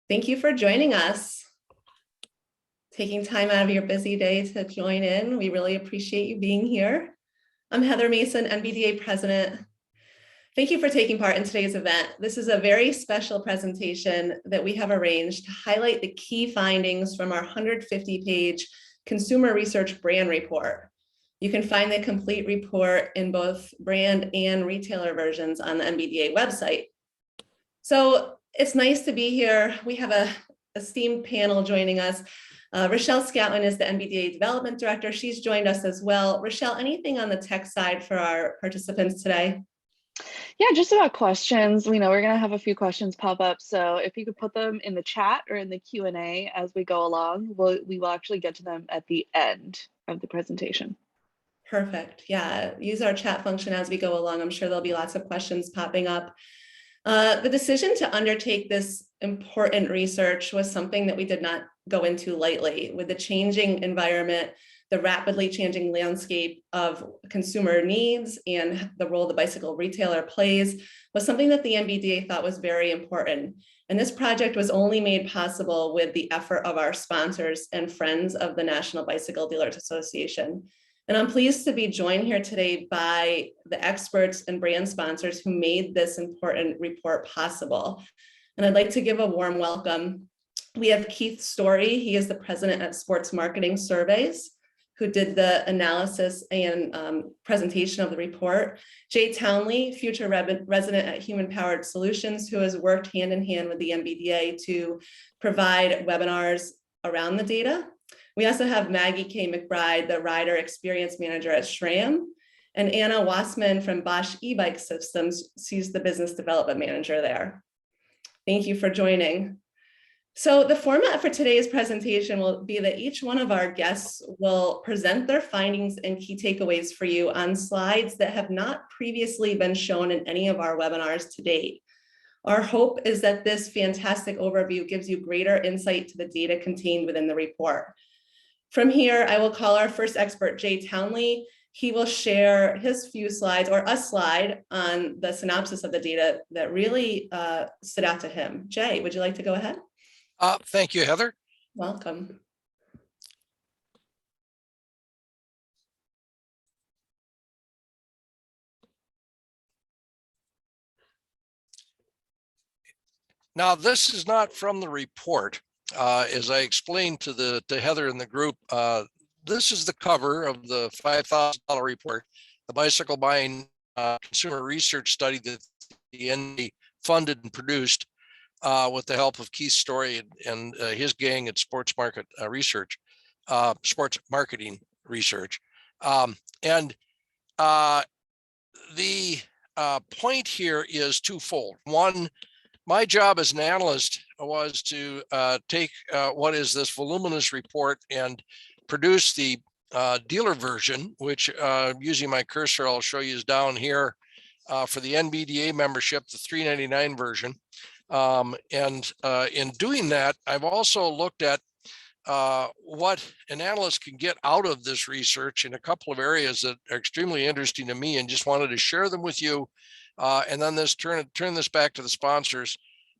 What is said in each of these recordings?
Thank you for joining us. Taking time out of your busy day to join in. We really appreciate you being here. I'm Heather Mason, NBDA President. Thank you for taking part in today's event. This is a very special presentation that we have arranged to highlight the key findings from our 150-page consumer research brand report. You can find the complete report in both brand and retailer versions on the NBDA website. So it's nice to be here. We have a esteemed panel joining us. Rochelle Scatlin is the NBDA Development Director. She's joined us as well. Rochelle, anything on the tech side for our participants today? Yeah, just about questions. We know we're going to have a few questions pop up. So if you could put them in the chat or in the Q&A as we go along, we will actually get to them at the end of the presentation. Perfect. Yeah, use our chat function as we go along. I'm sure there'll be lots of questions popping up. The decision to undertake this important research was something that we did not go into lightly. With the changing environment, the rapidly changing landscape of consumer needs and the role the bicycle retailer plays was something that the NBDA thought was very important. And this project was only made possible with the effort of our sponsors and friends of the National Bicycle Dealers Association. And I'm pleased to be joined here today by the experts and brand sponsors who made this important report possible. And I'd like to give a warm welcome. We have Keith Storey. He is the president at Sports Marketing Surveys, who did the analysis and presentation of the report. Jay Townley, future resident at Human Powered Solutions, who has worked hand in hand with the NBDA to provide webinars around the data. We also have Maggie Kay McBride, the Rider Experience Manager at SRAM, and Anna Wassman from Bosch Ebike Systems. She's the Business Development Manager there. Thank you for joining. So the format for today's presentation will be that each one of our guests will present their findings and key takeaways for you on slides that have not previously been shown in any of our webinars to date. Our hope is that this fantastic overview gives you greater insight to the data contained within the report. From here, I will call our first expert, Jay Townley. He will share his few slides or a slide on the synopsis of the data that really stood out to him. Jay, would you like to go ahead? Thank you, Heather. Welcome. Now, this is not from the report. As I explained to Heather in the group, this is the cover of the $5,000 report, the bicycle buying consumer research study that the NBDA funded and produced with the help of Keith Storey and his gang at Sports Marketing Research. The point here is twofold. One, my job as an analyst was to take what is this voluminous report and produce the dealer version, which using my cursor, I'll show you is down here for the NBDA membership, the $3.99 version. In doing that, I've also looked at what an analyst can get out of this research in a couple of areas that are extremely interesting to me, and just wanted to share them with you. And then turn this back to the sponsors,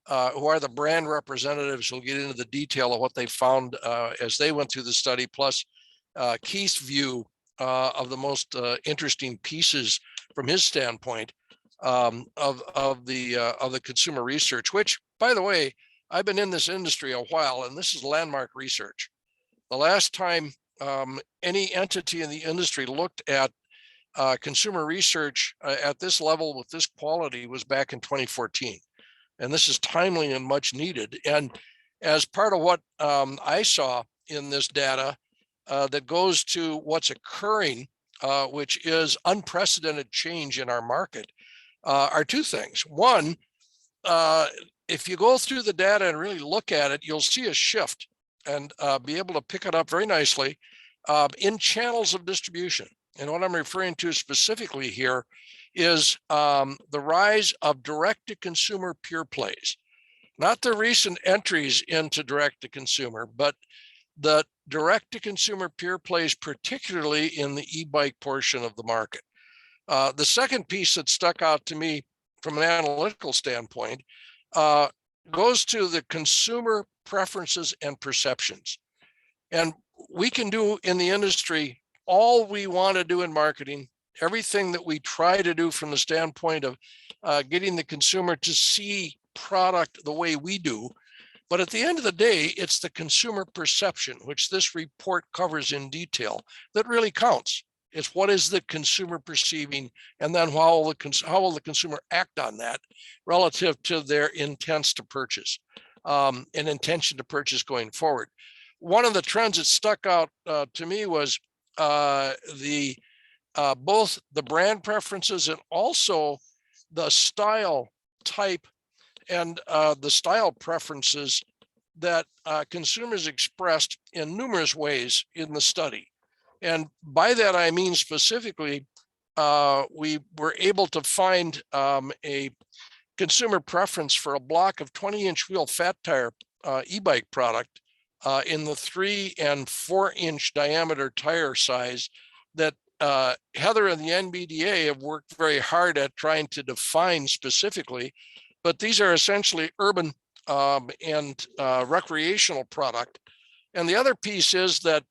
who are the brand representatives who'll get into the detail of what they found as they went through the study, plus Keith's view of the most interesting pieces from his standpoint of the consumer research, which, by the way, I've been in this industry a while, and this is landmark research. The last time any entity in the industry looked at consumer research at this level with this quality was back in 2014. And this is timely and much needed. And as part of what I saw in this data that goes to what's occurring, which is unprecedented change in our market, are two things. One, if you go through the data and really look at it, you'll see a shift and be able to pick it up very nicely in channels of distribution. And what I'm referring to specifically here is the rise of direct-to-consumer pure plays, not the recent entries into direct-to-consumer, but the direct-to-consumer pure plays, particularly in the e-bike portion of the market. The second piece that stuck out to me from an analytical standpoint goes to the consumer preferences and perceptions. And we can do in the industry all we want to do in marketing, everything that we try to do from the standpoint of getting the consumer to see product the way we do. But at the end of the day, it's the consumer perception, which this report covers in detail, that really counts. It's what is the consumer perceiving, and then how will the consumer act on that relative to their intents to purchase, and intention to purchase going forward. One of the trends that stuck out to me was both the brand preferences and also the style type and the style preferences that consumers expressed in numerous ways in the study. And by that, I mean specifically, we were able to find a consumer preference for a block of 20-inch wheel fat tire e-bike product in the 3 and 4-inch diameter tire size that Heather and the NBDA have worked very hard at trying to define specifically, but these are essentially urban and recreational product. And the other piece is that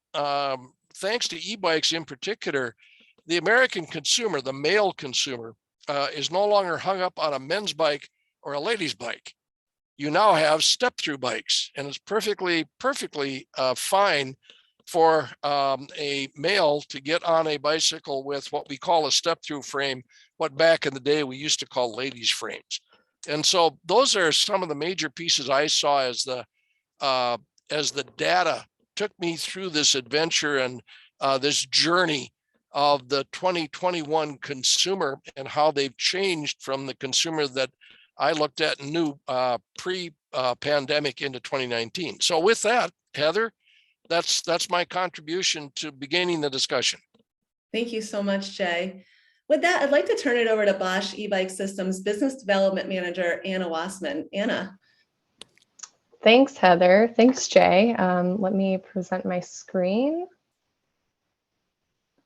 thanks to e-bikes in particular, the American consumer, the male consumer, is no longer hung up on a men's bike or a lady's bike. You now have step-through bikes, and it's perfectly fine for a male to get on a bicycle with what we call a step-through frame, what back in the day we used to call ladies' frames. And so those are some of the major pieces I saw as the data took me through this adventure and this journey of the 2021 consumer and how they've changed from the consumer that I looked at and knew pre-pandemic into 2019. So with that, Heather, that's my contribution to beginning the discussion. Thank you so much, Jay. With that, I'd like to turn it over to Bosch e-bike systems business development manager, Anna Wassman. Anna. Thanks, Heather. Thanks, Jay. Let me present my screen.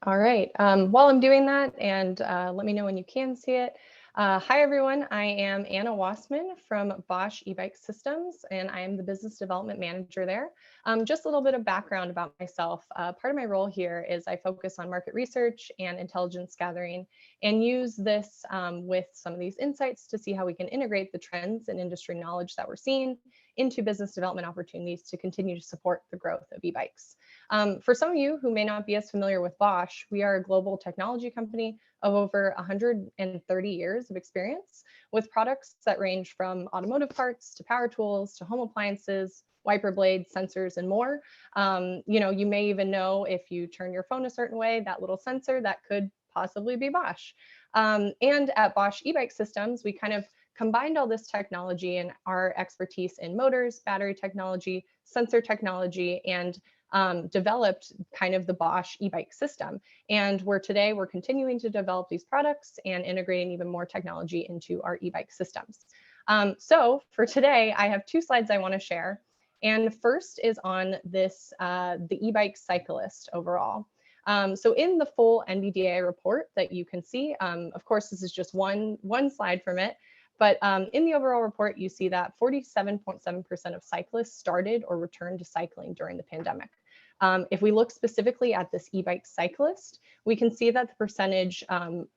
All right. While I'm doing that, and let me know when you can see it. Hi, everyone. I am Anna Wassman from Bosch e-bike systems, and I am the business development manager there. Just a little bit of background about myself. Part of my role here is I focus on market research and intelligence gathering and use this with some of these insights to see how we can integrate the trends and industry knowledge that we're seeing into business development opportunities to continue to support the growth of e-bikes. For some of you who may not be as familiar with Bosch, we are a global technology company of over 130 years of experience with products that range from automotive parts to power tools to home appliances, wiper blades, sensors, and more. You may even know if you turn your phone a certain way, that little sensor that could possibly be Bosch. And at Bosch e-bike systems, we kind of combined all this technology and our expertise in motors, battery technology, sensor technology, and developed kind of the Bosch e-bike system. And today we're continuing to develop these products and integrating even more technology into our e-bike systems. So for today, I have 2 slides I want to share. And first is on this, the e-bike cyclist overall. So in the full NBDA report that you can see, of course, this is just one slide from it. But in the overall report, you see that 47.7% of cyclists started or returned to cycling during the pandemic. If we look specifically at this e-bike cyclist, we can see that the percentage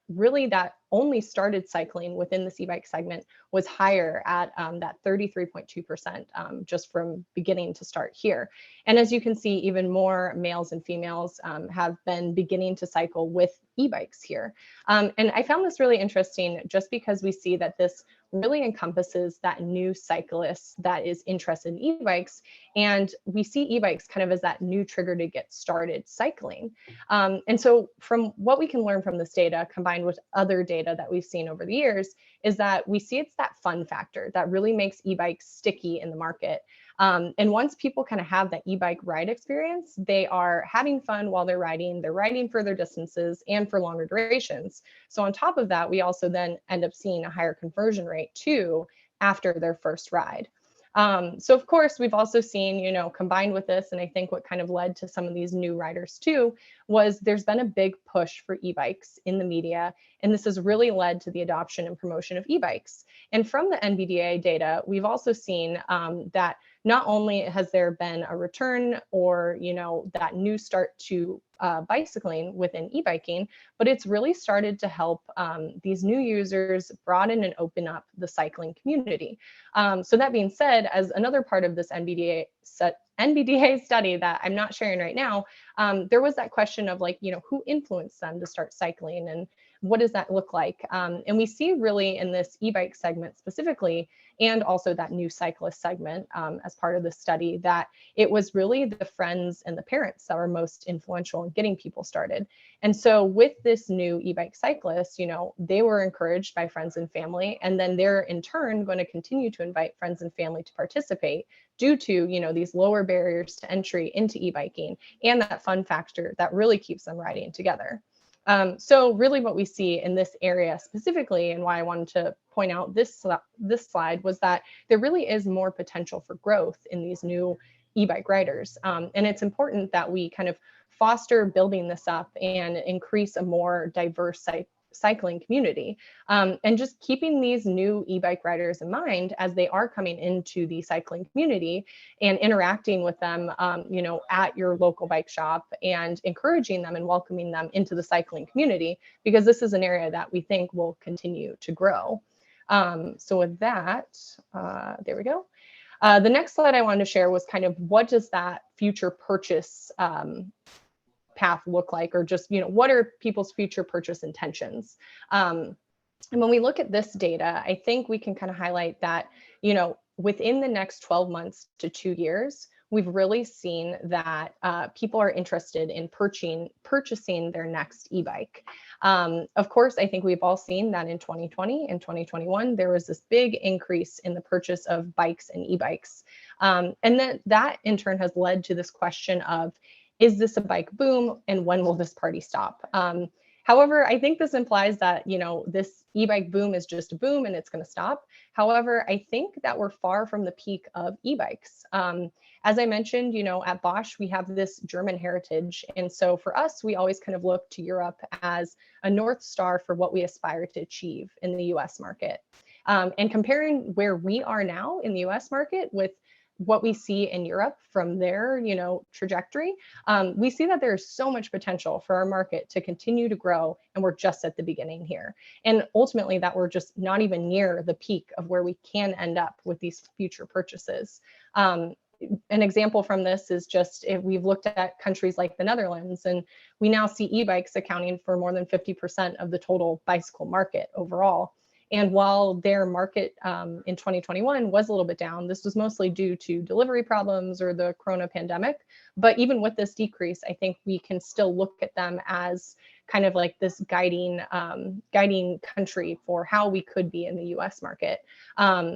really that only started cycling within this e-bike segment was higher at that 33.2% just from beginning to start here. And as you can see, even more males and females have been beginning to cycle with e-bikes here. And I found this really interesting just because we see that this really encompasses that new cyclist that is interested in e-bikes. And we see e-bikes kind of as that new trigger to get started cycling. And so from what we can learn from this data combined with other data that we've seen over the years is that we see it's that fun factor that really makes e-bikes sticky in the market. And once people kind of have that e-bike ride experience, they are having fun while they're riding further distances and for longer durations. So on top of that, we also then end up seeing a higher conversion rate too after their first ride. So of course, we've also seen, combined with this, and I think what kind of led to some of these new riders too, was there's been a big push for e-bikes in the media, and this has really led to the adoption and promotion of e-bikes. And from the NBDA data, we've also seen that not only has there been a return or, that new start to bicycling within e-biking, but it's really started to help these new users broaden and open up the cycling community. So that being said, as another part of this NBDA study that I'm not sharing right now, there was that question of like, who influenced them to start cycling and what does that look like? And we see really in this e-bike segment specifically, and also that new cyclist segment as part of the study, that it was really the friends and the parents that were most influential in getting people started. And so with this new e-bike cyclist, they were encouraged by friends and family, and then they're in turn going to continue to invite friends and family to participate due to, these lower barriers to entry into e-biking and that fun factor that really keeps them riding together. So really what we see in this area specifically, and why I wanted to point out this slide, was that there really is more potential for growth in these new e-bike riders. And it's important that we kind of foster building this up and increase a more diverse cycling community, and just keeping these new e-bike riders in mind as they are coming into the cycling community and interacting with them, at your local bike shop, and encouraging them and welcoming them into the cycling community, because this is an area that we think will continue to grow. So with that, there we go. The next slide I wanted to share was kind of what does that future purchase path look like, or just, what are people's future purchase intentions? And when we look at this data, I think we can kind of highlight that, within the next 12 months to 2 years, we've really seen that people are interested in purchasing their next e-bike. Of course, I think we've all seen that in 2020 and 2021, there was this big increase in the purchase of bikes and e-bikes. And then that in turn has led to this question of, is this a bike boom, and when will this party stop? However, I think this implies that, this e-bike boom is just a boom and it's going to stop. However, I think that we're far from the peak of e-bikes. As I mentioned, at Bosch, we have this German heritage. And so for us, we always kind of look to Europe as a North Star for what we aspire to achieve in the US market. And comparing where we are now in the US market with what we see in Europe from their, trajectory, we see that there's so much potential for our market to continue to grow, and we're just at the beginning here. And ultimately that we're just not even near the peak of where we can end up with these future purchases. An example from this is just if we've looked at countries like the Netherlands, and we now see e-bikes accounting for more than 50% of the total bicycle market overall. And while their market in 2021 was a little bit down, this was mostly due to delivery problems or the corona pandemic. But even with this decrease, I think we can still look at them as kind of like this guiding country for how we could be in the US market.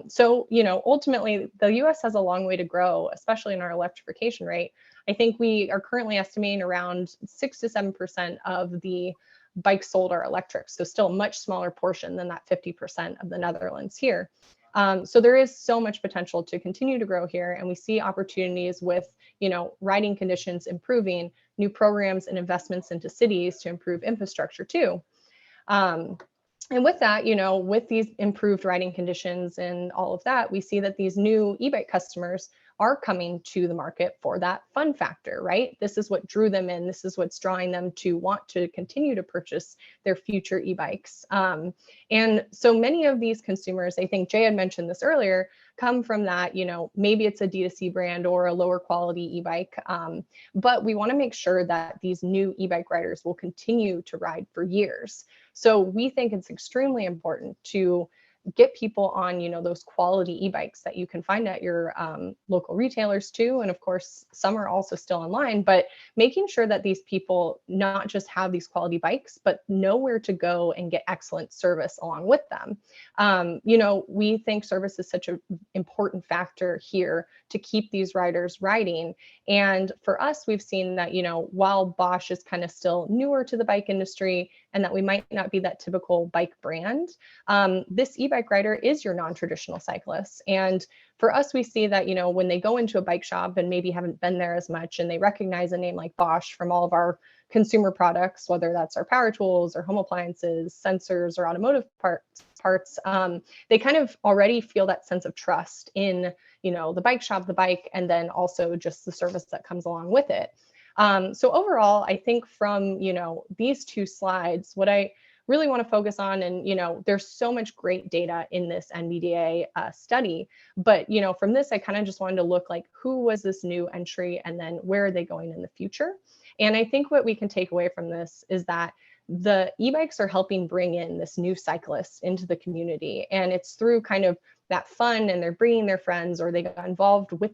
So, ultimately, the US has a long way to grow, especially in our electrification rate. I think we are currently estimating around 6 to 7% of the bikes sold are electric, so still a much smaller portion than that 50% of the Netherlands here. So there is so much potential to continue to grow here, and we see opportunities with, riding conditions improving, new programs and investments into cities to improve infrastructure too. And with that, with these improved riding conditions and all of that, we see that these new e-bike customers are coming to the market for that fun factor, right? This is what drew them in. This is what's drawing them to want to continue to purchase their future e-bikes. And so many of these consumers, I think Jay had mentioned this earlier, come from that, maybe it's a D2C brand or a lower quality e-bike, but we want to make sure that these new e-bike riders will continue to ride for years. So we think it's extremely important to get people on, those quality e-bikes that you can find at your local retailers too. And of course, some are also still online, but making sure that these people not just have these quality bikes, but know where to go and get excellent service along with them. We think service is such an important factor here to keep these riders riding. And for us, we've seen that, while Bosch is kind of still newer to the bike industry, and that we might not be that typical bike brand, this e-bike rider is your non-traditional cyclist. And for us, we see that, when they go into a bike shop and maybe haven't been there as much, and they recognize a name like Bosch from all of our consumer products, whether that's our power tools or home appliances, sensors, or automotive parts, they kind of already feel that sense of trust in, the bike shop, the bike, and then also just the service that comes along with it. So overall, I think from, these two slides, what I really want to focus on, and, there's so much great data in this NBDA study, but, from this, I kind of just wanted to look like, who was this new entry, and then where are they going in the future? And I think what we can take away from this is that the e-bikes are helping bring in this new cyclist into the community. And it's through kind of that fun, and they're bringing their friends, or they got involved with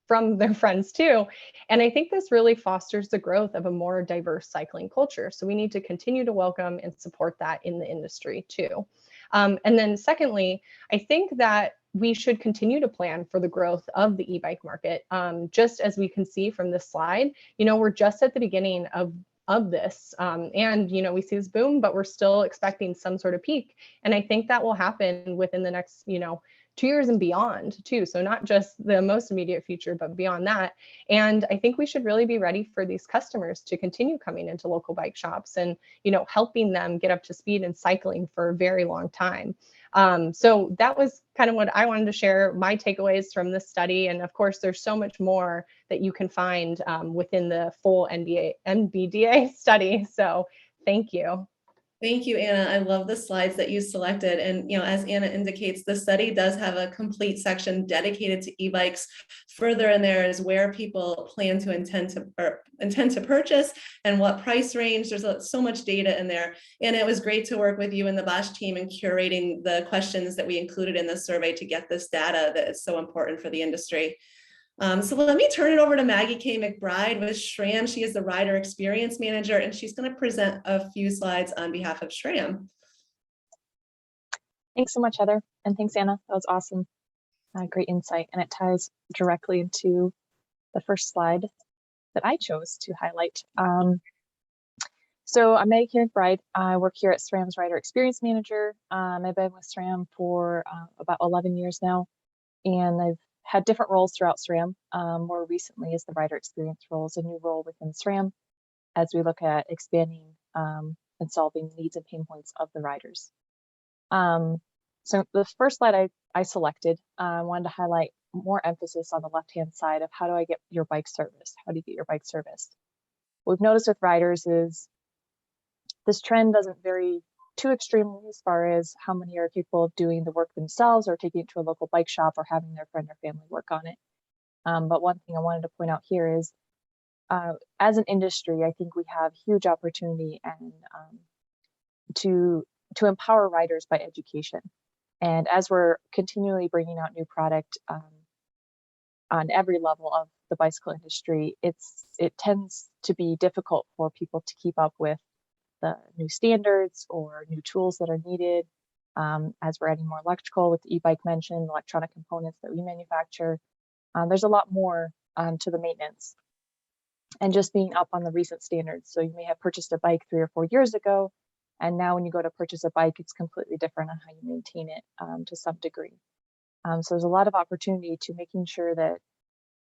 from their friends too. And I think this really fosters the growth of a more diverse cycling culture. So we need to continue to welcome and support that in the industry too. And then secondly, I think that we should continue to plan for the growth of the e-bike market. Just as we can see from this slide, we're just at the beginning of this, and we see this boom, but we're still expecting some sort of peak. And I think that will happen within the next 2 years and beyond too. So not just the most immediate future, but beyond that. And I think we should really be ready for these customers to continue coming into local bike shops and, helping them get up to speed in cycling for a very long time. So that was kind of what I wanted to share, my takeaways from this study. And of course, there's so much more that you can find within the full NBDA study. So thank you. Thank you, Anna. I love the slides that you selected. And, as Anna indicates, the study does have a complete section dedicated to e-bikes. Further in there is where people plan to intend to purchase and what price range. There's so much data in there. And it was great to work with you and the Bosch team in curating the questions that we included in the survey to get this data that is so important for the industry. So let me turn it over to Maggie Kay McBride with SRAM. She is the Rider Experience Manager, and she's going to present a few slides on behalf of SRAM. Thanks so much, Heather, and thanks, Anna. That was awesome. Great insight, and it ties directly into the first slide that I chose to highlight. So I'm Maggie Kay McBride. I work here at SRAM's Rider Experience Manager. I've been with SRAM for about 11 years now, and I've had different roles throughout SRAM. More recently is the Rider Experience role, is a new role within SRAM as we look at expanding and solving needs and pain points of the riders. So the first slide I selected, I wanted to highlight more emphasis on the left-hand side of how do I get your bike serviced? How do you get your bike serviced? What we've noticed with riders is this trend doesn't vary too extremely as far as how many are capable of doing the work themselves or taking it to a local bike shop or having their friend or family work on it. But one thing I wanted to point out here is as an industry, I think we have huge opportunity and to empower riders by education. And as we're continually bringing out new product on every level of the bicycle industry, it tends to be difficult for people to keep up with the new standards or new tools that are needed. As we're adding more electrical with the e-bike mentioned, electronic components that we manufacture, there's a lot more to the maintenance and just being up on the recent standards. So you may have purchased a bike 3 or 4 years ago, and now when you go to purchase a bike, it's completely different on how you maintain it to some degree. So there's a lot of opportunity to making sure that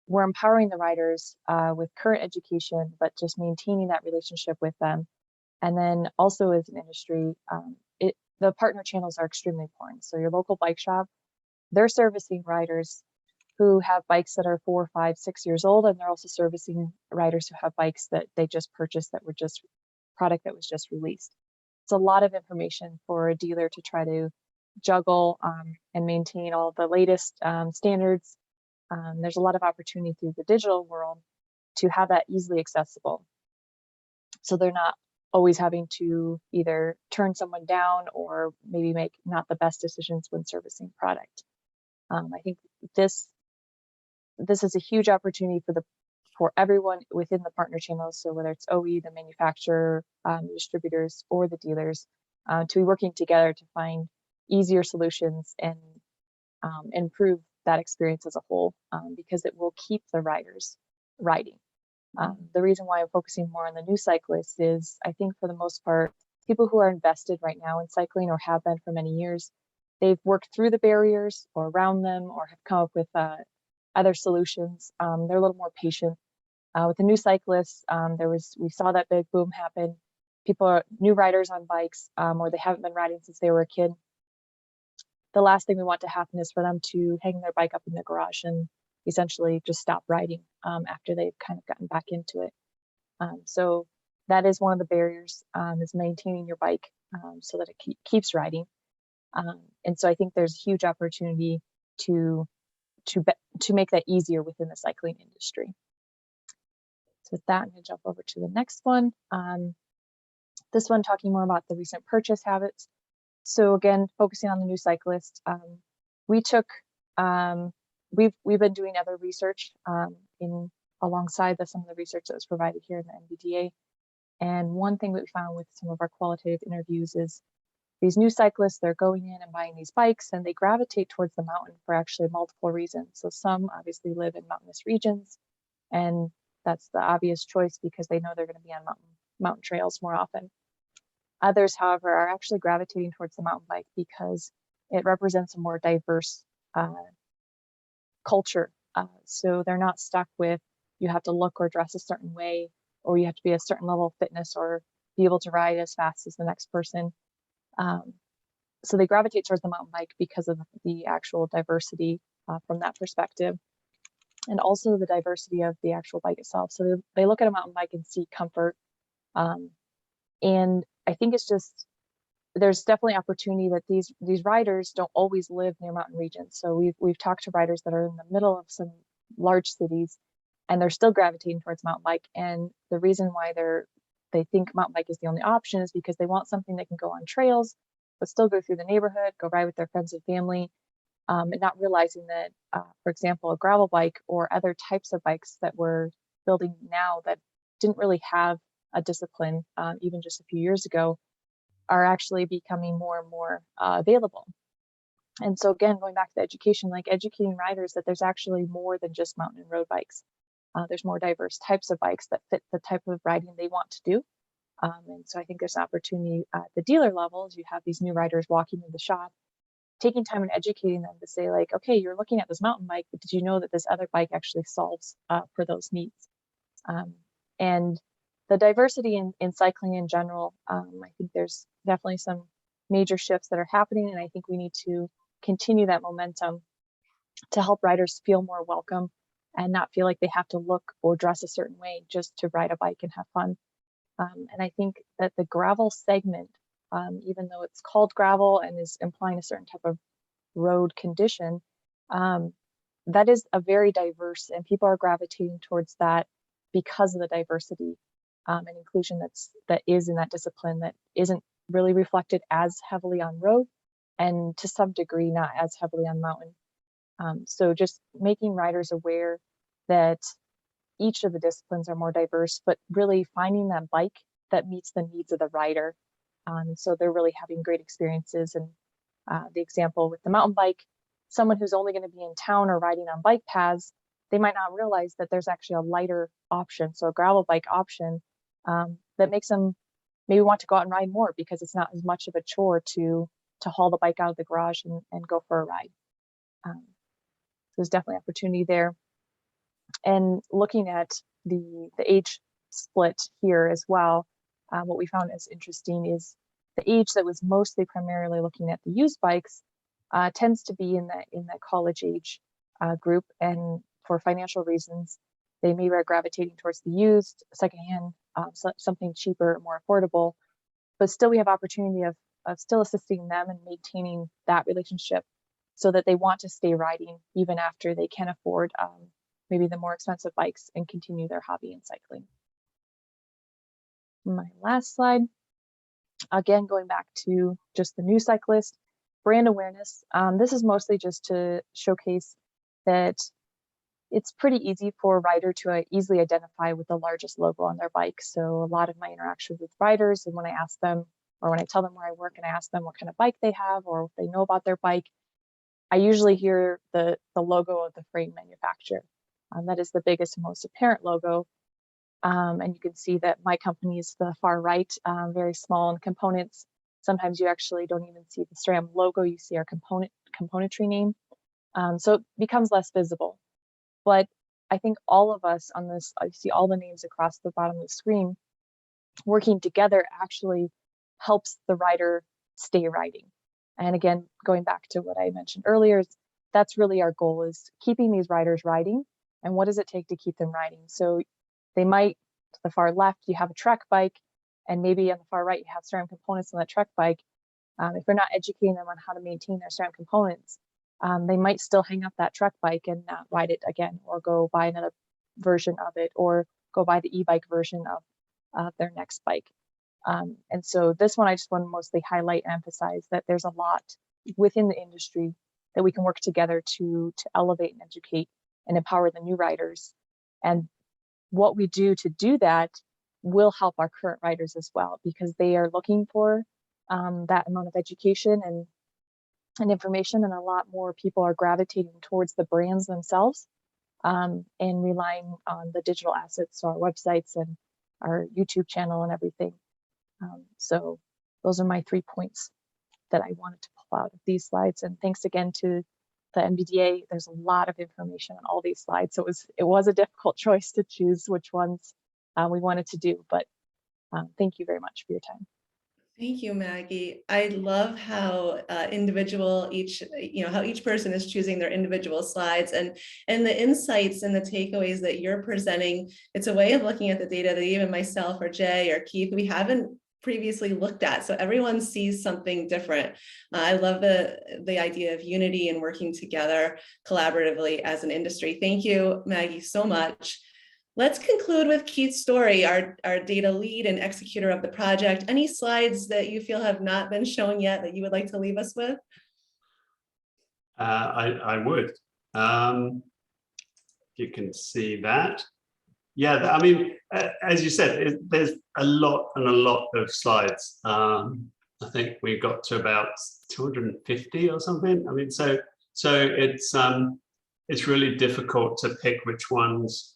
we're empowering the riders with current education, but just maintaining that relationship with them. And then also as an industry, the partner channels are extremely important. So your local bike shop, they're servicing riders who have bikes that are 4, 5, 6 years old, and they're also servicing riders who have bikes that they just purchased that were just product that was just released. It's a lot of information for a dealer to try to juggle and maintain all the latest standards. There's a lot of opportunity through the digital world to have that easily accessible. So they're not always having to either turn someone down or maybe make not the best decisions when servicing product. I think this is a huge opportunity for everyone within the partner channels. So whether it's OE, the manufacturer, the distributors, or the dealers, to be working together to find easier solutions and improve that experience as a whole, because it will keep the riders riding. The reason why I'm focusing more on the new cyclists is I think for the most part, people who are invested right now in cycling or have been for many years. They've worked through the barriers or around them or have come up with other solutions. They're a little more patient. With the new cyclists, we saw that big boom happen. People are new riders on bikes, or they haven't been riding since they were a kid. The last thing we want to happen is for them to hang their bike up in the garage and essentially just stop riding after they've kind of gotten back into it. So that is one of the barriers, is maintaining your bike so that it keeps riding. And so I think there's a huge opportunity to make that easier within the cycling industry. So with that, I'm going to jump over to the next one. This one talking more about the recent purchase habits. So again, focusing on the new cyclist, we've been doing other research alongside some of the research that was provided here in the NBDA. And one thing that we found with some of our qualitative interviews is these new cyclists, they're going in and buying these bikes and they gravitate towards the mountain for actually multiple reasons. So some obviously live in mountainous regions, and that's the obvious choice because they know they're going to be on mountain trails more often. Others, however, are actually gravitating towards the mountain bike because it represents a more diverse culture. So they're not stuck with you have to look or dress a certain way, or you have to be a certain level of fitness or be able to ride as fast as the next person. So they gravitate towards the mountain bike because of the actual diversity from that perspective, and also the diversity of the actual bike itself. So they look at a mountain bike and see comfort. And I think it's just, there's definitely opportunity that these riders don't always live near mountain regions. So we've talked to riders that are in the middle of some large cities and they're still gravitating towards mountain bike. And the reason why they think mountain bike is the only option is because they want something that can go on trails, but still go through the neighborhood, go ride with their friends and family, and not realizing that, for example, a gravel bike or other types of bikes that we're building now that didn't really have a discipline, even just a few years ago, are actually becoming more and more available. And so again, going back to the education, like educating riders that there's actually more than just mountain and road bikes. There's more diverse types of bikes that fit the type of riding they want to do. And so I think there's an opportunity at the dealer level as you have these new riders walking in the shop, taking time and educating them to say like, okay, you're looking at this mountain bike, but did you know that this other bike actually solves for those needs? And the diversity in cycling in general, I think there's definitely some major shifts that are happening, and I think we need to continue that momentum to help riders feel more welcome and not feel like they have to look or dress a certain way just to ride a bike and have fun. And I think that the gravel segment, even though it's called gravel and is implying a certain type of road condition, that is a very diverse, and people are gravitating towards that because of the diversity and inclusion that is in that discipline that isn't really reflected as heavily on road, and to some degree not as heavily on mountain. So just making riders aware that each of the disciplines are more diverse, but really finding that bike that meets the needs of the rider. So they're really having great experiences. And the example with the mountain bike, someone who's only going to be in town or riding on bike paths, they might not realize that there's actually a lighter option, so a gravel bike option that makes them maybe want to go out and ride more because it's not as much of a chore to haul the bike out of the garage and go for a ride. There's definitely opportunity there. And looking at the age split here as well, what we found is interesting is the age that was mostly primarily looking at the used bikes tends to be in the college age group, and for financial reasons, they may be gravitating towards the used, secondhand, something cheaper, more affordable. But still, we have opportunity of still assisting them and maintaining that relationship so that they want to stay riding even after they can afford maybe the more expensive bikes and continue their hobby in cycling. My last slide, again, going back to just the new cyclist, brand awareness. This is mostly just to showcase that it's pretty easy for a rider to easily identify with the largest logo on their bike. So a lot of my interactions with riders, and when I ask them, or when I tell them where I work and I ask them what kind of bike they have or if they know about their bike, I usually hear the logo of the frame manufacturer. That is the biggest and most apparent logo. And you can see that my company is the far right, very small in components. Sometimes you actually don't even see the SRAM logo, you see our componentry name. So it becomes less visible. But I think all of us on this, I see all the names across the bottom of the screen, working together actually helps the rider stay riding. And again, going back to what I mentioned earlier, that's really our goal, is keeping these riders riding. And what does it take to keep them riding? So they might, to the far left, you have a trek bike, and maybe on the far right, you have SRAM components on that trek bike. If you're not educating them on how to maintain their SRAM components, they might still hang up that trek bike and not ride it again, or go buy another version of it, or go buy the e-bike version of their next bike. And so this one, I just want to mostly highlight and emphasize that there's a lot within the industry that we can work together to elevate and educate and empower the new riders. And what we do to do that will help our current riders as well, because they are looking for that amount of education and information, and a lot more people are gravitating towards the brands themselves and relying on the digital assets, so our websites and our YouTube channel and everything. So those are my 3 points that I wanted to pull out of these slides. And thanks again to the NBDA. There's a lot of information on all these slides, so it was a difficult choice to choose which ones we wanted to do, but thank you very much for your time. Thank you, Maggie. I love how how each person is choosing their individual slides, and the insights and the takeaways that you're presenting. It's a way of looking at the data that even myself or Jay or Keith, we haven't previously looked at. So everyone sees something different. I love the idea of unity and working together collaboratively as an industry. Thank you, Maggie, so much. Let's conclude with Keith Storey, our data lead and executor of the project. Any slides that you feel have not been shown yet that you would like to leave us with? I would. You can see that. Yeah, I mean, as you said, there's a lot of slides. I think we got to about 250 or something. I mean, so it's really difficult to pick which ones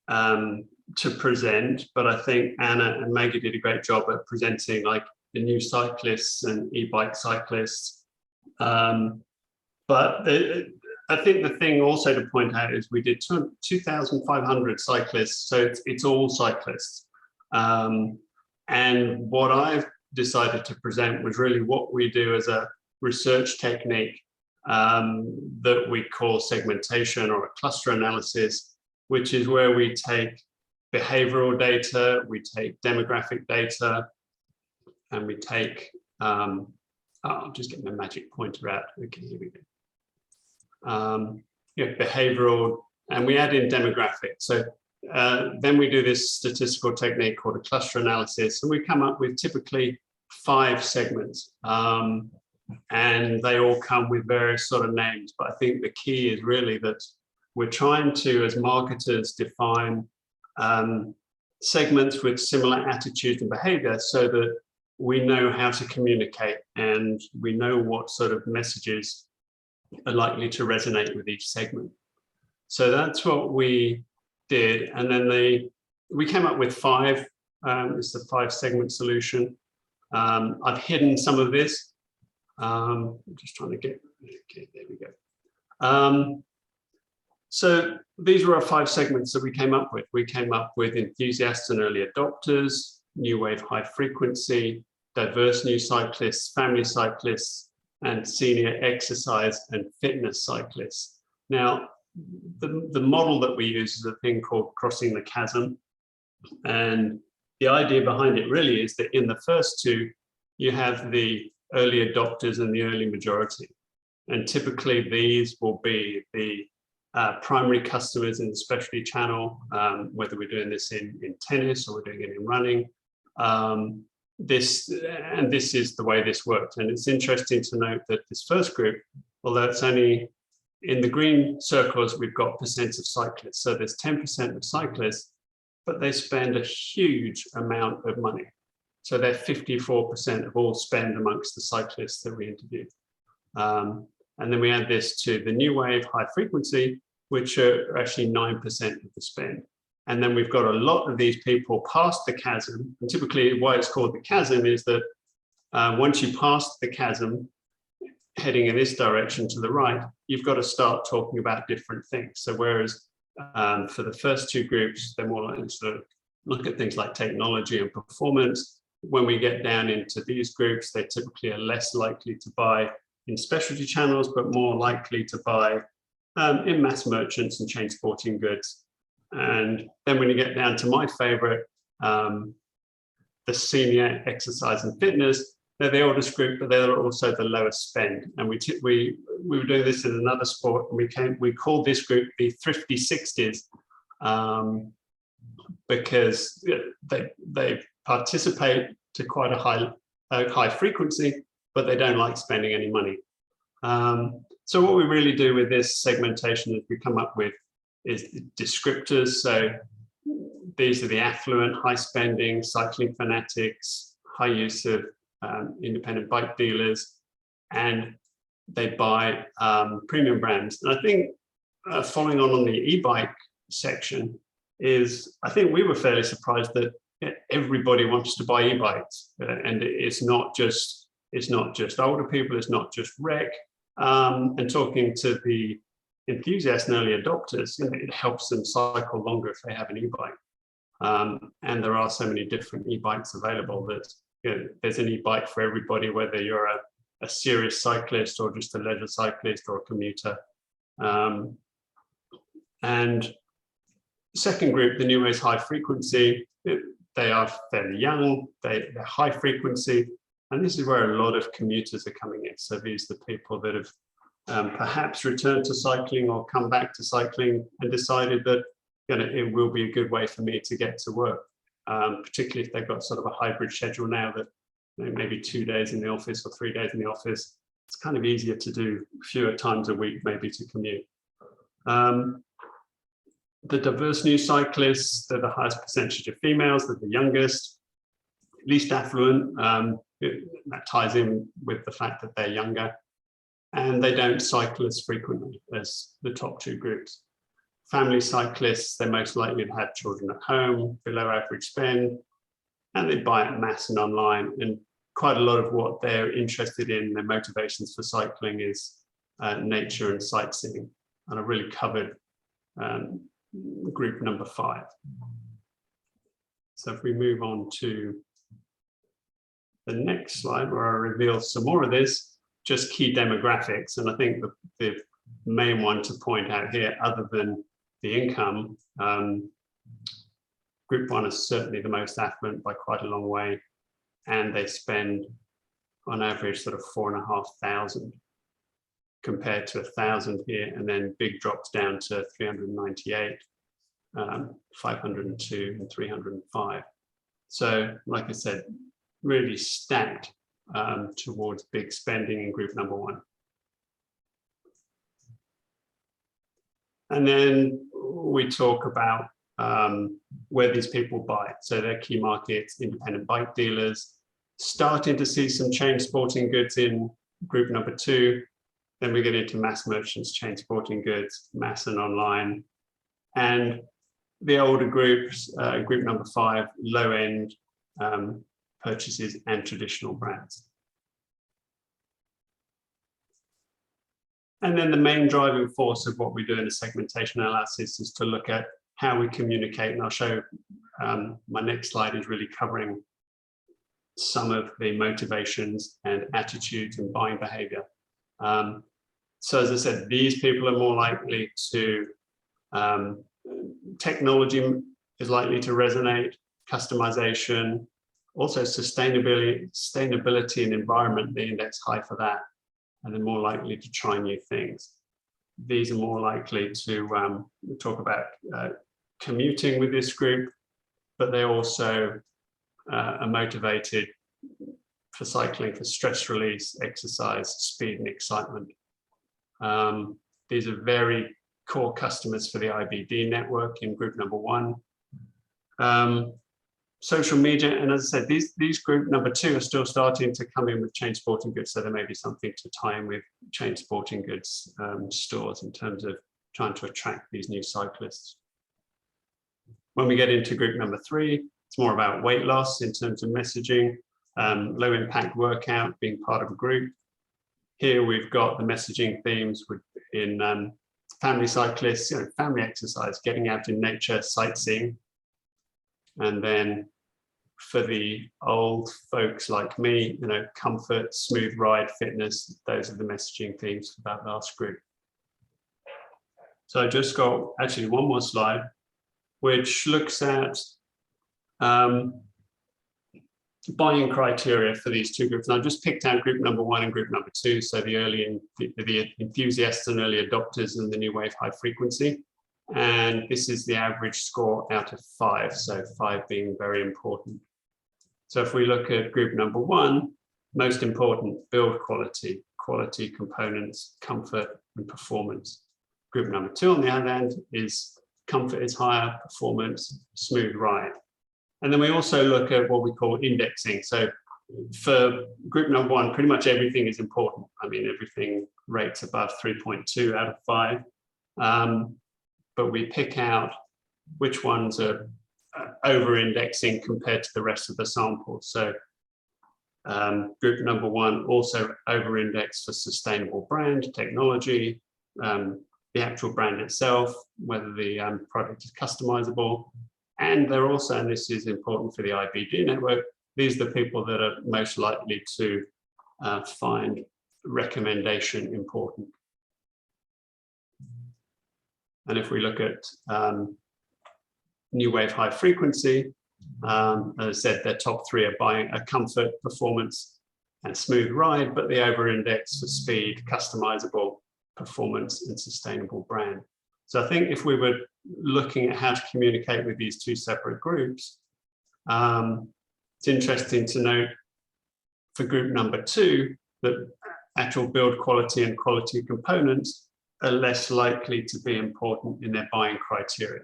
to present, but I think Anna and Maggie did a great job at presenting like the new cyclists and e-bike cyclists. But I think the thing also to point out is we did 2,500 cyclists, so it's all cyclists. And what I've decided to present was really what we do as a research technique that we call segmentation or a cluster analysis, which is where we take behavioral data, we take demographic data, and we take, I'm just getting the magic pointer out. Okay, here we go. Behavioral, and we add in demographic. So then we do this statistical technique called a cluster analysis, and we come up with typically 5 segments. And they all come with various sort of names. But I think the key is really that we're trying to, as marketers, define segments with similar attitudes and behavior so that we know how to communicate and we know what sort of messages are likely to resonate with each segment. So that's what we did. And then we came up with 5. It's the 5 segment solution. I've hidden some of this. I'm just trying to get, okay, there we go. So these were our 5 segments that we came up with. We came up with enthusiasts and early adopters, new wave high frequency, diverse new cyclists, family cyclists, and senior exercise and fitness cyclists. Now, the model that we use is a thing called crossing the chasm. And the idea behind it really is that in the first 2, you have the early adopters and the early majority. And typically these will be the primary customers in the specialty channel, whether we're doing this in tennis or we're doing it in running. This is the way this worked. And it's interesting to note that this first group, although it's only in the green circles, we've got percent of cyclists. So there's 10% of cyclists, but they spend a huge amount of money. So they're 54% of all spend amongst the cyclists that we interviewed. And then we add this to the new wave high frequency, which are actually 9% of the spend. And then we've got a lot of these people past the chasm. And typically why it's called the chasm is that once you pass the chasm, heading in this direction to the right, you've got to start talking about different things. So whereas for the first two groups, they're more likely to look at things like technology and performance. When we get down into these groups, they typically are less likely to buy in specialty channels, but more likely to buy in mass merchants and chain sporting goods. And then when you get down to my favorite, the senior exercise and fitness, they're the oldest group, but they're also the lowest spend. And we were doing this in another sport, and we called this group the thrifty 60s because they participate to quite a high frequency, but they don't like spending any money. So what we really do with this segmentation is we come up with is descriptors. So these are the affluent, high spending, cycling fanatics, high use of independent bike dealers, and they buy premium brands. And I think following on the e-bike section is, I think we were fairly surprised that everybody wants to buy e-bikes, and it's not just older people, it's not just rec. And talking to the enthusiasts and early adopters, it helps them cycle longer if they have an e-bike. And there are so many different e-bikes available that there's an e-bike for everybody, whether you're a serious cyclist or just a leisure cyclist or a commuter. And second group, the new ways high frequency, they are fairly young, they're high frequency, and this is where a lot of commuters are coming in. So these are the people that have perhaps returned to cycling or come back to cycling and decided that it will be a good way for me to get to work. Particularly if they've got sort of a hybrid schedule now that maybe 2 days in the office or 3 days in the office, it's kind of easier to do fewer times a week, maybe to commute. The diverse new cyclists, they're the highest percentage of females, they're the youngest, least affluent. That ties in with the fact that they're younger, and they don't cycle as frequently as the top two groups. Family cyclists, they're most likely to have children at home, below average spend, and they buy at mass and online. And quite a lot of what they're interested in, their motivations for cycling, is nature and sightseeing. And I've really covered group number 5. So if we move on to the next slide, where I reveal some more of this, just key demographics. And I think the main one to point out here, other than the income, group 1 is certainly the most affluent by quite a long way, and they spend on average sort of 4,500 compared to 1,000 here, and then big drops down to 398, 502 and 305. So like I said, really stacked towards big spending in group number 1. And then we talk about where these people buy. So their key markets, independent bike dealers, starting to see some chain sporting goods in group number 2. Then we get into mass merchants, chain sporting goods, mass and online. And the older groups, group number 5, low end purchases and traditional brands. And then the main driving force of what we do in a segmentation analysis is to look at how we communicate. And I'll show my next slide is really covering some of the motivations and attitudes and buying behavior. So as I said, these people are more likely to, technology is likely to resonate, customization, also sustainability and environment, the index high for that, and they're more likely to try new things. These are more likely to talk about commuting with this group, but they also are motivated for cycling for stress release, exercise, speed and excitement. These are very core customers for the IBD network in group number 1. Social media, and as I said, these group number 2 are still starting to come in with chain sporting goods, so there may be something to tie in with chain sporting goods stores in terms of trying to attract these new cyclists. When we get into group number 3, it's more about weight loss in terms of messaging, low impact workout being part of a group. Here we've got the messaging themes in family cyclists, family exercise, getting out in nature, sightseeing. And then for the old folks like me, comfort, smooth ride, fitness, those are the messaging themes for that last group. So I just got actually one more slide, which looks at buying criteria for these 2 groups. And I've just picked out group number 1 and group number 2. So the enthusiasts and early adopters and the new wave high frequency. And this is the average score out of 5. So 5 being very important. So if we look at group number 1, most important, build quality, quality components, comfort and performance. Group number 2 on the other hand is comfort is higher, performance, smooth ride. And then we also look at what we call indexing. So for group number 1, pretty much everything is important. I mean, everything rates above 3.2 out of 5. But we pick out which ones are over-indexing compared to the rest of the sample. So group number 1 also over-indexed for sustainable brand, technology, the actual brand itself, whether the product is customizable. And they're also, and this is important for the IBD network, these are the people that are most likely to find recommendation important. And if we look at new wave high frequency, as I said, their top 3 are buying a comfort, performance, and smooth ride, but they over-index for speed, customizable, performance, and sustainable brand. So I think if we were looking at how to communicate with these 2 separate groups, it's interesting to note for group number 2 that actual build quality and quality components are less likely to be important in their buying criteria.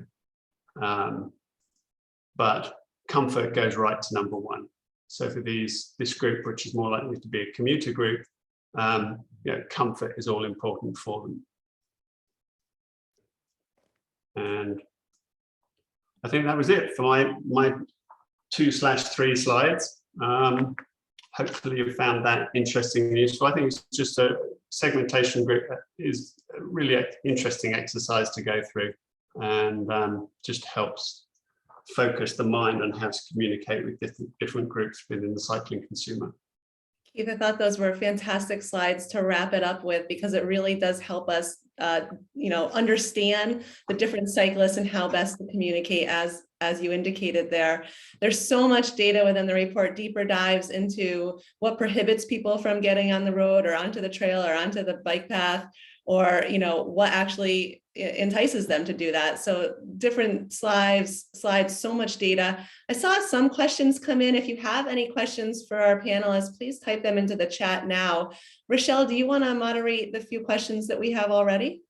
But comfort goes right to number 1. So for this group, which is more likely to be a commuter group, comfort is all important for them. And I think that was it for my 2/3 slides. Hopefully you found that interesting and useful. I think it's just a segmentation group that is a really interesting exercise to go through, and just helps focus the mind on how to communicate with different groups within the cycling consumer. Keith, I thought those were fantastic slides to wrap it up with, because it really does help us, understand the different cyclists and how best to communicate, as you indicated there. There's so much data within the report, deeper dives into what prohibits people from getting on the road or onto the trail or onto the bike path, or what actually entices them to do that. So different slides, so much data. I saw some questions come in. If you have any questions for our panelists, please type them into the chat now. Rochelle, do you want to moderate the few questions that we have already?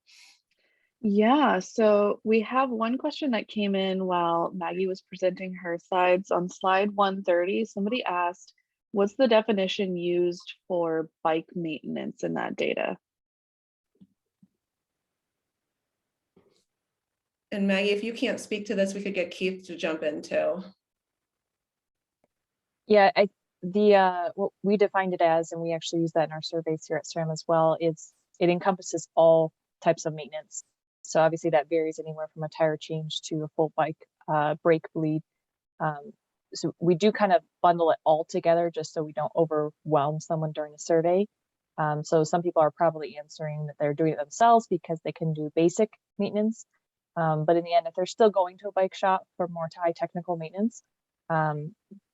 Yeah, so we have one question that came in while Maggie was presenting her slides. On slide 130, somebody asked, what's the definition used for bike maintenance in that data? And Maggie, if you can't speak to this, we could get Keith to jump in too. Yeah, what we defined it as, and we actually use that in our surveys here at SRAM as well, it encompasses all types of maintenance. So obviously that varies anywhere from a tire change to a full bike brake bleed. So we do kind of bundle it all together just so we don't overwhelm someone during a survey. So some people are probably answering that they're doing it themselves because they can do basic maintenance. But in the end, if they're still going to a bike shop for more high technical maintenance,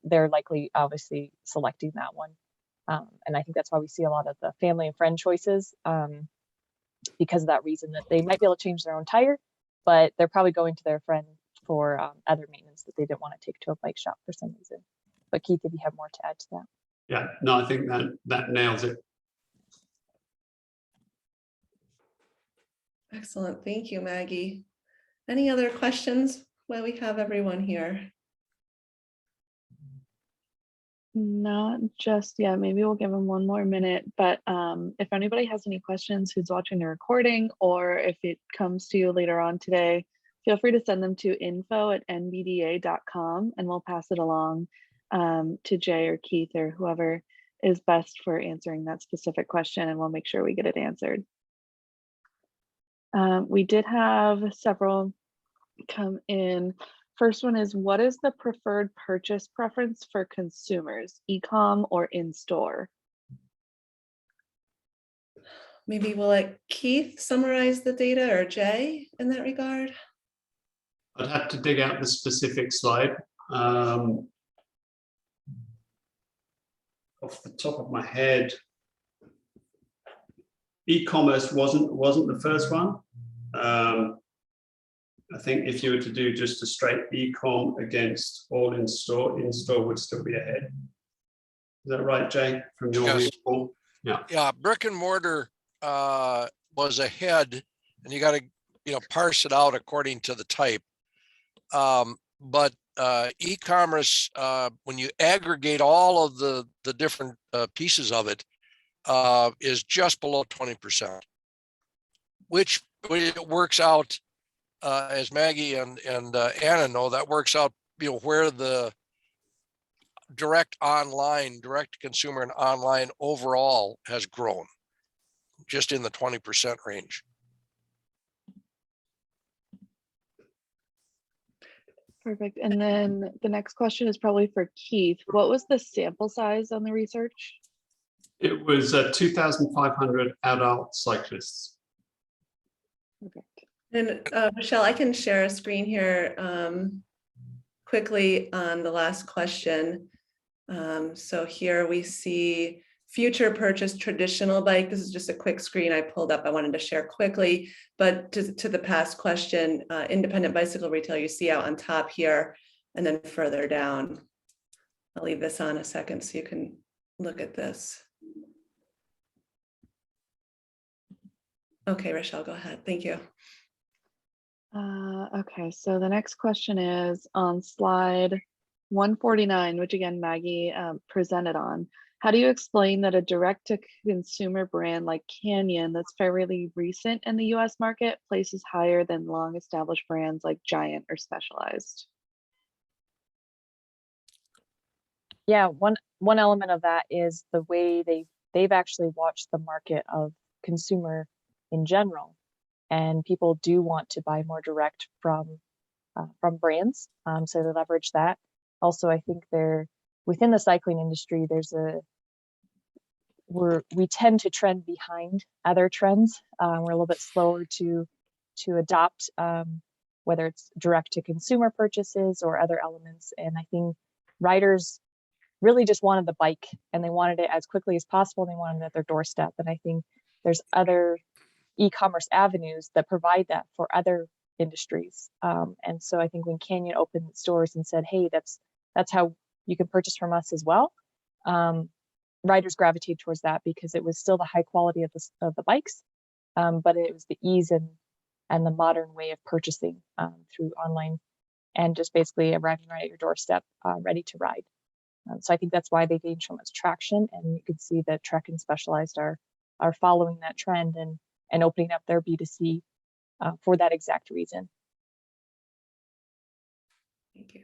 they're likely obviously selecting that one. And I think that's why we see a lot of the family and friend choices, because of that reason, that they might be able to change their own tire, but they're probably going to their friend for other maintenance that they didn't want to take to a bike shop for some reason. But Keith, if you have more to add to that. Yeah, no, I think that nails it. Excellent. Thank you, Maggie. Any other questions while we have everyone here? Not just yet. Maybe we'll give them one more minute. But if anybody has any questions who's watching the recording, or if it comes to you later on today, feel free to send them to info@nbda.com and we'll pass it along to Jay or Keith or whoever is best for answering that specific question, and we'll make sure we get it answered. We did have several come in. First one is, what is the preferred purchase preference for consumers, e-com or in-store? Maybe we'll let Keith summarize the data, or Jay in that regard. I'd have to dig out the specific slide. Off the top of my head, e-commerce wasn't the first one. I think if you were to do just a straight e-com against all in-store would still be ahead. Is that right, Jay, from your report? Yeah. Yeah, brick and mortar was ahead, and you got to parse it out according to the type. But e-commerce, when you aggregate all of the different pieces of it, is just below 20%, which works out, as Maggie and Anna know, that works out where the direct consumer and online overall has grown, just in the 20% range. Perfect. And then the next question is probably for Keith. What was the sample size on the research? It was 2,500 adult cyclists. Perfect. And Michelle, I can share a screen here quickly on the last question. So here we see future purchase traditional bike. This is just a quick screen I pulled up. I wanted to share quickly, but to the past question, independent bicycle retail you see out on top here, and then further down. I'll leave this on a second so you can look at this. Okay, Rochelle, go ahead. Thank you. Okay, so the next question is on slide 149, which again, Maggie presented on. How do you explain that a direct-to-consumer brand like Canyon that's fairly recent in the US market places higher than long-established brands like Giant or Specialized? Yeah, one element of that is the way they've actually watched the market of consumer in general, and people do want to buy more direct from brands, so they leverage that. Also, I think they're within the cycling industry. We tend to trend behind other trends. We're a little bit slower to adopt, whether it's direct to consumer purchases or other elements. And I think riders really just wanted the bike, and they wanted it as quickly as possible. And they wanted it at their doorstep. And I think there's other e-commerce avenues that provide that for other industries. And so I think when Canyon opened stores and said, hey, that's how you can purchase from us as well, riders gravitate towards that because it was still the high quality of the bikes, but it was the ease and the modern way of purchasing through online, and just basically arriving right at your doorstep, ready to ride. So I think that's why they gained so much traction, and you can see that Trek and Specialized are following that trend and opening up their B2C for that exact reason. Thank you.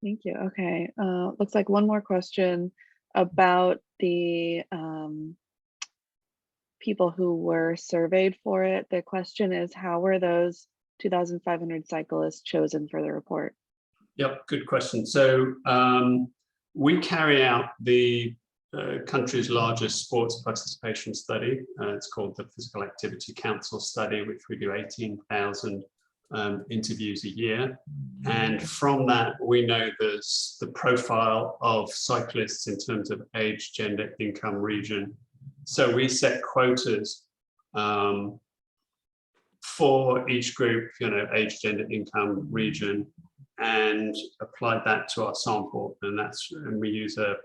Thank you. Okay, looks like one more question about the people who were surveyed for it. The question is, how were those 2,500 cyclists chosen for the report? Yep, good question. So we carry out the country's largest sports participation study. It's called the Physical Activity Council Study, which we do 18,000 interviews a year. And from that, we know there's the profile of cyclists in terms of age, gender, income, region. So we set quotas for each group, age, gender, income, region, and applied that to our sample. And we use a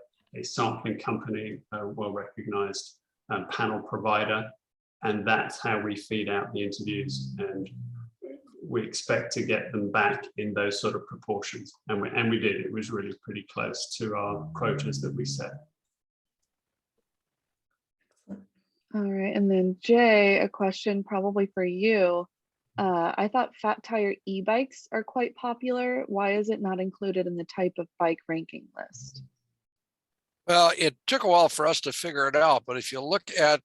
sampling company, a well-recognized panel provider, and that's how we feed out the interviews. And we expect to get them back in those sort of proportions. And we did. It was really pretty close to our quotas that we set. All right, and then Jay, a question probably for you. I thought fat tire e-bikes are quite popular. Why is it not included in the type of bike ranking list? Well, it took a while for us to figure it out, but if you look at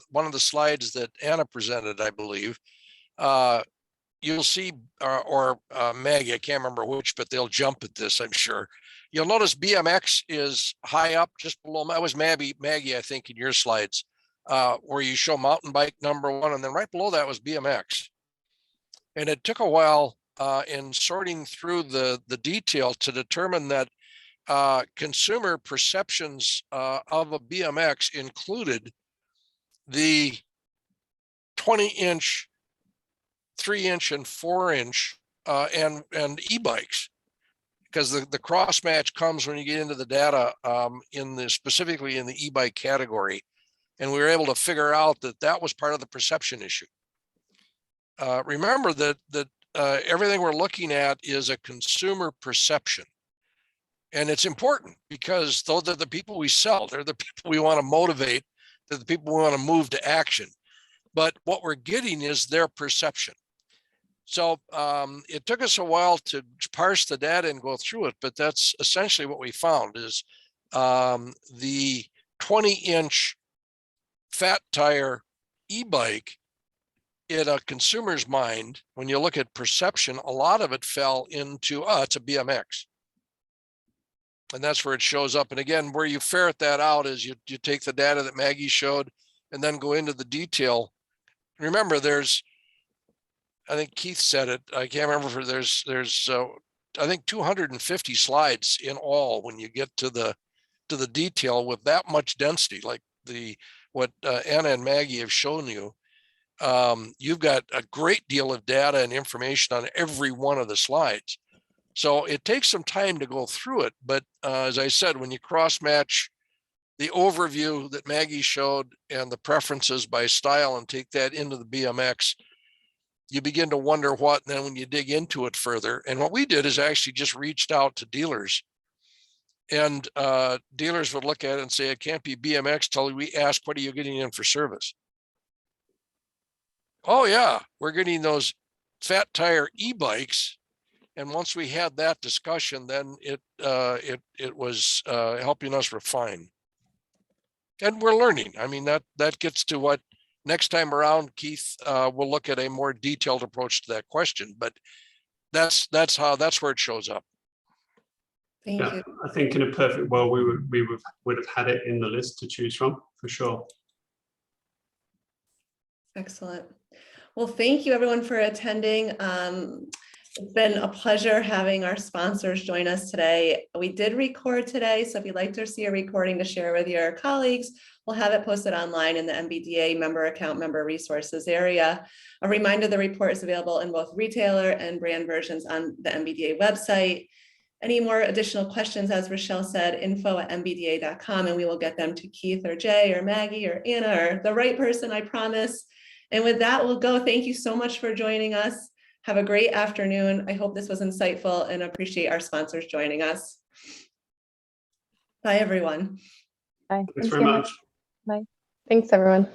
one of the slides that Anna presented, I believe, you'll see, or Maggie, I can't remember which, but they'll jump at this, I'm sure. You'll notice BMX is high up, just below. That was Maggie, I think, in your slides, where you show mountain bike #1, and then right below that was BMX. And it took a while in sorting through the detail to determine that consumer perceptions of a BMX included the 20-inch, 3-inch, and 4-inch and e-bikes, because the cross match comes when you get into the data specifically in the e-bike category, and we were able to figure out that was part of the perception issue. Remember that everything we're looking at is a consumer perception. And it's important because those are the people we sell. They're the people we want to motivate. They're the people we want to move to action. But what we're getting is their perception. So it took us a while to parse the data and go through it, but that's essentially what we found is the 20-inch fat tire e-bike in a consumer's mind, when you look at perception, a lot of it fell into, it's a BMX. And that's where it shows up. And again, where you ferret that out is you take the data that Maggie showed and then go into the detail. Remember, I think Keith said it, I can't remember if there's I think 250 slides in all when you get to the detail with that much density, like what Anna and Maggie have shown you. You've got a great deal of data and information on every one of the slides. So it takes some time to go through it. But as I said, when you cross match the overview that Maggie showed and the preferences by style and take that into the BMX, you begin to wonder what, and then when you dig into it further, and what we did is actually just reached out to dealers, and dealers would look at it and say, it can't be BMX till we ask, what are you getting in for service? Oh yeah, we're getting those fat tire e-bikes. And once we had that discussion, then it was helping us refine. And we're learning. I mean, that gets to what next time around, Keith will look at a more detailed approach to that question. But that's where it shows up. Thank you. I think in a perfect world, we would have had it in the list to choose from, for sure. Excellent. Well, thank you everyone for attending. It's been a pleasure having our sponsors join us today. We did record today, so if you'd like to see a recording to share with your colleagues, we'll have it posted online in the NBDA member account, member resources area. A reminder, the report is available in both retailer and brand versions on the NBDA website. Any more additional questions, as Rochelle said, info@nbda.com, and we will get them to Keith or Jay or Maggie or Anna or the right person, I promise. And with that, we'll go. Thank you so much for joining us. Have a great afternoon. I hope this was insightful and appreciate our sponsors joining us. Bye, everyone. Bye. Thanks very much. Bye. Thanks, everyone.